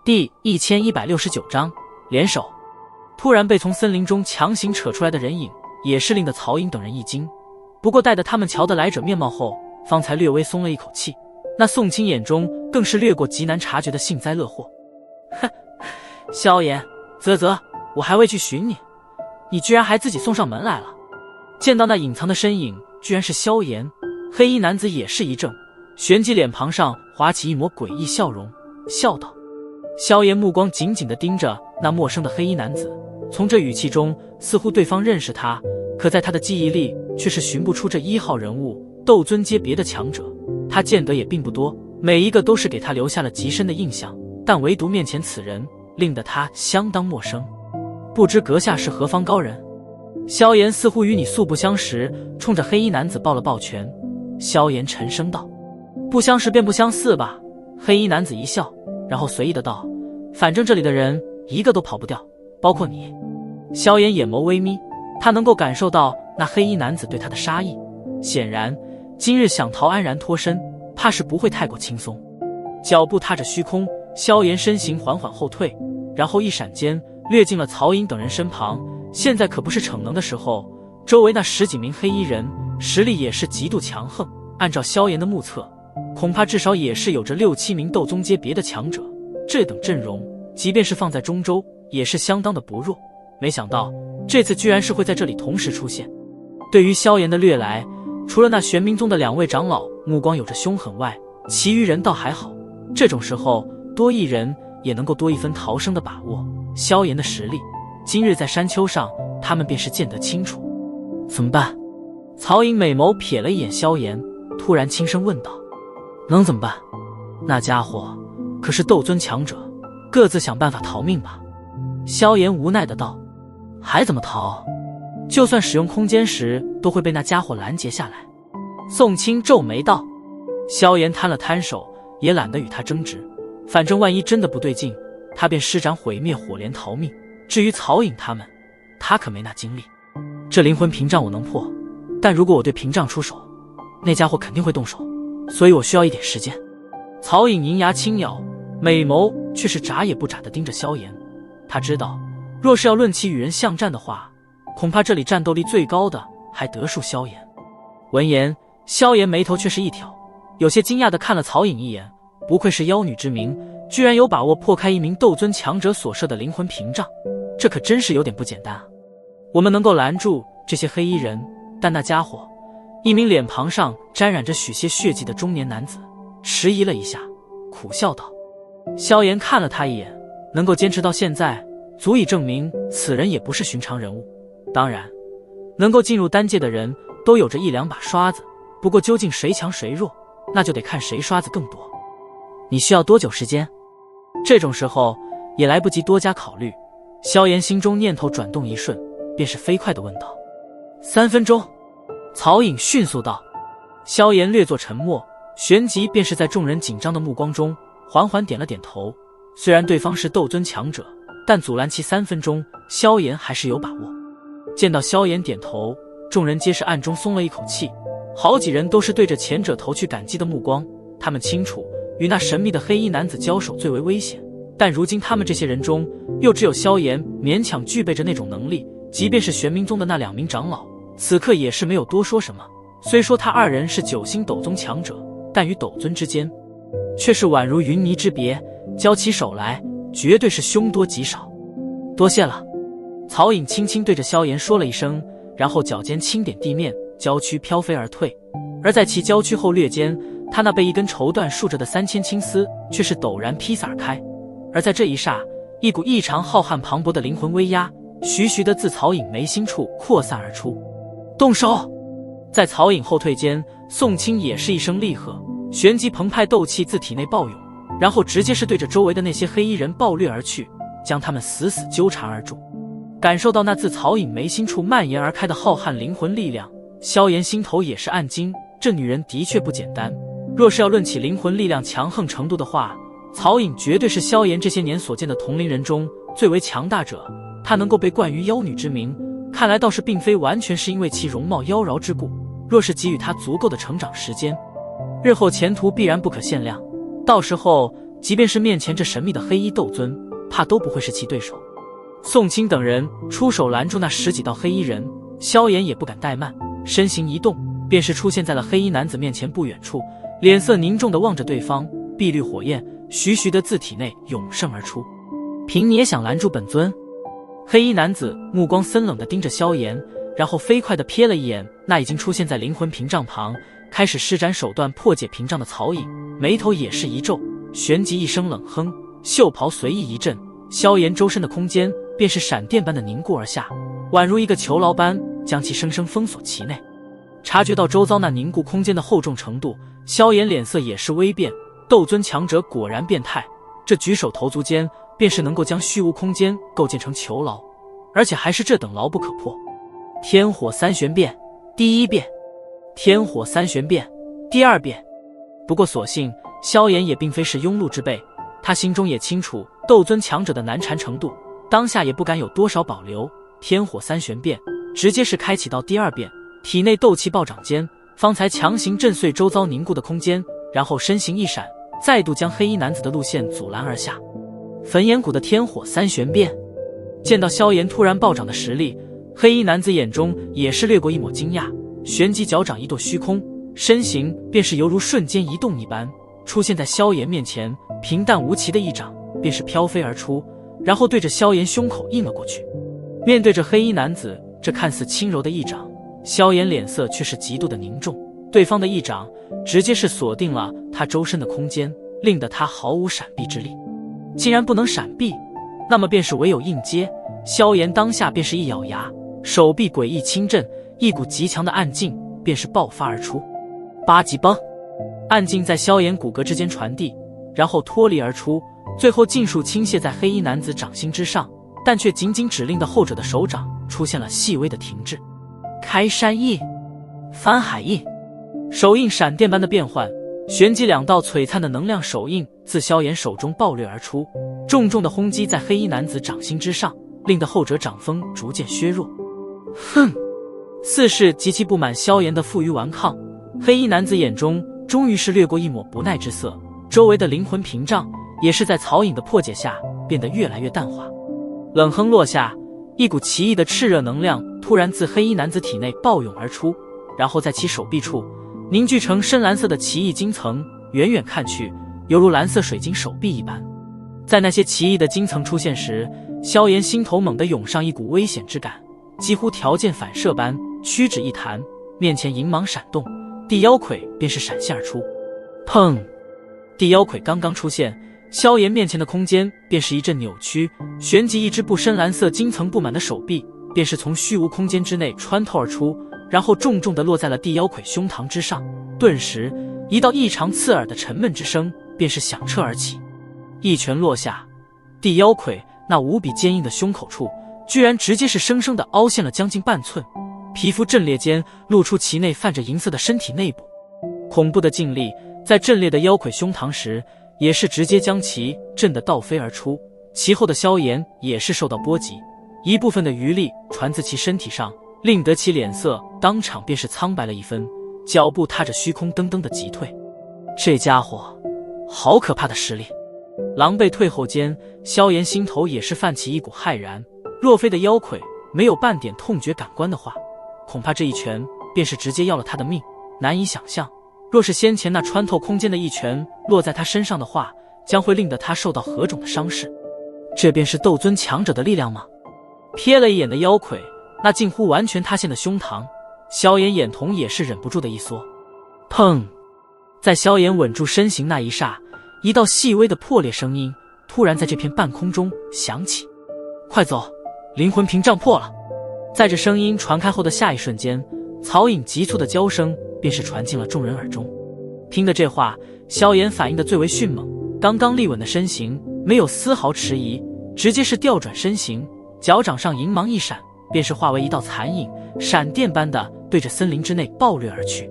第1169章联手。突然被从森林中强行扯出来的人影，也是令得曹颖等人一惊。不过待得他们瞧得来者面貌后，方才略微松了一口气。那宋清眼中更是掠过极难察觉的幸灾乐祸。哼，萧炎，啧，我还未去寻你，你居然还自己送上门来了。见到那隐藏的身影居然是萧炎，黑衣男子也是一怔，旋即脸庞上划起一抹诡异笑容，笑道。萧炎目光紧紧地盯着那陌生的黑衣男子，从这语气中似乎对方认识他，可在他的记忆里却是寻不出这1号人物斗尊阶别的强者。他见得也并不多，每一个都是给他留下了极深的印象，但唯独面前此人令得他相当陌生。不知阁下是何方高人？萧炎似乎与你素不相识，冲着黑衣男子抱了抱拳。萧炎沉声道：不相识便不相似吧。黑衣男子一笑，然后随意的道：反正这里的人一个都跑不掉，包括你。萧炎眼眸微眯，他能够感受到那黑衣男子对他的杀意，显然今日想逃安然脱身，怕是不会太过轻松。脚步踏着虚空，萧炎身形缓缓后退，然后一闪间掠进了曹颖等人身旁。现在可不是逞能的时候，周围那10几名黑衣人实力也是极度强横，按照萧炎的目测，恐怕至少也是有着6、7名斗宗阶别的强者。这等阵容即便是放在中州也是相当的不弱，没想到这次居然是会在这里同时出现。对于萧炎的掠来，除了那玄冥宗的2位长老目光有着凶狠外，其余人倒还好。这种时候多一人也能够多一分逃生的把握。萧炎的实力今日在山丘上他们便是见得清楚。怎么办？曹颖美眸瞥了一眼萧炎，突然轻声问道。能怎么办？那家伙可是斗尊强者，各自想办法逃命吧。萧炎无奈的道。还怎么逃？就算使用空间时都会被那家伙拦截下来。宋清皱眉道。萧炎摊了摊手，也懒得与他争执，反正万一真的不对劲，他便施展毁灭火莲逃命。至于曹颖他们，他可没那精力。这灵魂屏障我能破，但如果我对屏障出手，那家伙肯定会动手，所以我需要一点时间。曹颖银牙轻咬，美眸却是眨也不眨地盯着萧炎。他知道，若是要论起与人相战的话，恐怕这里战斗力最高的还得数萧炎。闻言，萧炎眉头却是一挑，有些惊讶地看了曹颖一眼，不愧是妖女之名，居然有把握破开一名斗尊强者所设的灵魂屏障，这可真是有点不简单啊。我们能够拦住这些黑衣人，但那家伙，一名脸庞上沾染着许些血迹的中年男子迟疑了一下，苦笑道。萧炎看了他一眼，能够坚持到现在，足以证明此人也不是寻常人物。当然，能够进入丹界的人都有着1、2把刷子，不过究竟谁强谁弱，那就得看谁刷子更多。你需要多久时间？这种时候也来不及多加考虑，萧炎心中念头转动一瞬，便是飞快地问道。3分钟。曹颖迅速道。萧炎略作沉默，旋即便是在众人紧张的目光中缓缓点了点头。虽然对方是斗尊强者，但阻拦其3分钟，萧炎还是有把握。见到萧炎点头，众人皆是暗中松了一口气，好几人都是对着前者投去感激的目光。他们清楚与那神秘的黑衣男子交手最为危险，但如今他们这些人中又只有萧炎勉强具备着那种能力，即便是玄冥宗的那2名长老此刻也是没有多说什么。虽说他2人是9星斗宗强者，但与斗尊之间却是宛如云泥之别，交起手来绝对是凶多吉少。多谢了。曹颖轻轻对着萧炎说了一声，然后脚尖轻点地面，娇躯飘飞而退。而在其娇躯后略间，他那被一根绸缎束着的3000青丝却是陡然披洒而开。而在这一刹，一股异常浩瀚磅礴的灵魂威压徐徐地自曹颖眉心处扩散而出。动手！在曹颖后退间，宋清也是一声厉喝，旋即澎湃斗气自体内暴涌，然后直接是对着周围的那些黑衣人暴掠而去，将他们死死纠缠而住。感受到那自曹颖眉心处蔓延而开的浩瀚灵魂力量，萧炎心头也是暗惊，这女人的确不简单。若是要论起灵魂力量强横程度的话，曹颖绝对是萧炎这些年所见的同龄人中最为强大者。她能够被冠于妖女之名，看来倒是并非完全是因为其容貌妖娆之故，若是给予她足够的成长时间，日后前途必然不可限量。到时候即便是面前这神秘的黑衣斗尊，怕都不会是其对手。宋清等人出手拦住那10几道黑衣人，萧炎也不敢怠慢，身形一动，便是出现在了黑衣男子面前不远处，脸色凝重地望着对方，碧绿火焰徐徐地自体内涌盛而出。凭你也想拦住本尊？黑衣男子目光森冷地盯着萧炎，然后飞快地瞥了一眼那已经出现在灵魂屏障旁，开始施展手段破解屏障的曹颖，眉头也是一皱，旋即一声冷哼，袖袍随意一震，萧炎周身的空间便是闪电般的凝固而下，宛如一个囚牢般将其生生封锁其内。察觉到周遭那凝固空间的厚重程度，萧炎脸色也是微变，斗尊强者果然变态，这举手投足间便是能够将虚无空间构建成囚牢，而且还是这等牢不可破。天火三玄变第一变，天火三玄变第二变。不过所幸萧炎也并非是庸碌之辈，他心中也清楚斗尊强者的难缠程度，当下也不敢有多少保留，天火三玄变直接是开启到第二变，体内斗气暴涨间，方才强行震碎周遭凝固的空间，然后身形一闪，再度将黑衣男子的路线阻拦而下。焚炎谷的天火三玄变。见到萧炎突然暴涨的实力，黑衣男子眼中也是掠过一抹惊讶，旋即脚掌一跺虚空，身形便是犹如瞬间移动一般，出现在萧炎面前，平淡无奇的一掌便是飘飞而出，然后对着萧炎胸口印了过去。面对着黑衣男子这看似轻柔的一掌，萧炎脸色却是极度的凝重，对方的一掌直接是锁定了他周身的空间，令得他毫无闪避之力。既然不能闪避，那么便是唯有硬接。萧炎当下便是一咬牙，手臂诡异轻震，一股极强的暗劲便是爆发而出。八极崩，暗劲在萧炎骨骼之间传递，然后脱离而出，最后尽数倾泻在黑衣男子掌心之上，但却仅仅只令得后者的手掌出现了细微的停滞。开山印，翻海印，手印闪电般的变换，旋即2道璀璨的能量手印自萧炎手中爆掠而出，重重的轰击在黑衣男子掌心之上，令得后者掌风逐渐削弱。哼，似是极其不满萧炎的负隅顽抗，黑衣男子眼中终于是掠过一抹不耐之色，周围的灵魂屏障也是在曹颖的破解下变得越来越淡化。冷哼落下，一股奇异的炽热能量突然自黑衣男子体内暴涌而出，然后在其手臂处凝聚成深蓝色的奇异晶层，远远看去犹如蓝色水晶手臂一般。在那些奇异的晶层出现时，萧炎心头猛地涌上一股危险之感，几乎条件反射般屈指一弹，面前银芒闪动，地妖魁便是闪现而出。砰！地妖魁刚刚出现，萧炎面前的空间便是一阵扭曲，旋即一只不深蓝色晶层布满的手臂便是从虚无空间之内穿透而出，然后重重地落在了地妖魁胸膛之上，顿时一道异常刺耳的沉闷之声便是响彻而起。一拳落下，地妖魁那无比坚硬的胸口处居然直接是生生地凹陷了将近半寸，皮肤震裂间露出其内泛着银色的身体内部。恐怖的劲力在震裂的妖魁胸膛时也是直接将其震得倒飞而出，其后的萧炎也是受到波及，一部分的余力传自其身体上，令得其脸色当场便是苍白了一分，脚步踏着虚空噔噔的急退。这家伙好可怕的实力！狼狈退后间，萧炎心头也是泛起一股骇然，若非的妖魁没有半点痛觉感官的话，恐怕这一拳便是直接要了他的命。难以想象，若是先前那穿透空间的一拳落在他身上的话，将会令得他受到何种的伤势。这便是斗尊强者的力量吗？瞥了一眼的妖魁那近乎完全塌陷的胸膛，萧炎眼瞳也是忍不住的一缩。砰！在萧炎稳住身形那一刹，一道细微的破裂声音突然在这片半空中响起。快走，灵魂屏障破了！在这声音传开后的下一瞬间，曹颖急促的娇声便是传进了众人耳中。听得这话，萧炎反应的最为迅猛，刚刚立稳的身形没有丝毫迟疑，直接是调转身形，脚掌上银芒一闪，便是化为一道残影，闪电般的对着森林之内暴掠而去。